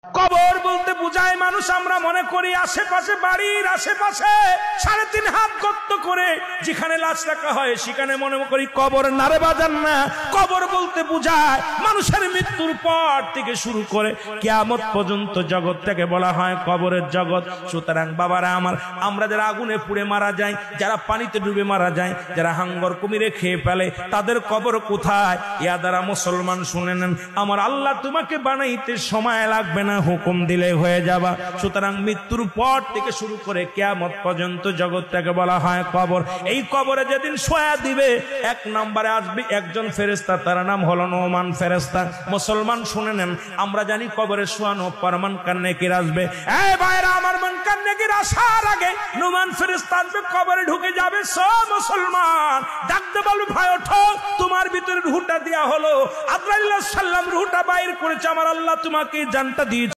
কবর বলতে বুঝায় মানুষ আমরা মনে করি আশেপাশে, বাড়ির আশেপাশে 3.5 হাত গর্ত করে যেখানে লাশ রাখা হয় সেখানে মনে করি কবর। নারে বাজান না, কবর বলতে বুঝায় মানুষের মৃত্যুর পর থেকে শুরু করে কিয়ামত পর্যন্ত জগৎটাকে বলা হয় কবরের জগৎ। সুতরাং বাবারা আমার, আমরা যারা আগুনে পুড়ে মারা যায়, যারা পানিতে ডুবে মারা যায়, যারা হাঙ্গর কুমিরে খেয়ে ফেলে, তাদের কবর কোথায়? ইয়া দ্বারা মুসলমান শুনে নেন, আমার আল্লাহ তোমাকে বানাইতে সময় লাগবে না, হুকুম দিলে হয়ে যাবা। সুতরাং মৃত্যুর পর থেকে শুরু করে কিয়ামত পর্যন্ত জগৎটাকে বলা হয় কবর। এই কবরে যেদিন শোয়া দিবে, 1 নম্বরে আসবে একজন ফেরেশতা, তার নাম হলো নোমান ফেরেশতা। মুসলমান শুনে নেন, আমরা জানি কবরে শোয়ানো পর মুনকার নেকির আসবে। এই ভাইরা আমার, মুনকার নেকির আসার আগে নোমান ফেরেশতা আসবে, কবরে ঢুকে যাবে। সব মুসলমান ডাকতে বলবে, ভাই ওঠো, তোমার ভিতরে রূহটা দেয়া হলো। আজরাইল আলাইহিস সালাম রূহটা বাইর করেছে, আমার আল্লাহ তোমাকে জানটা দিয়েছে।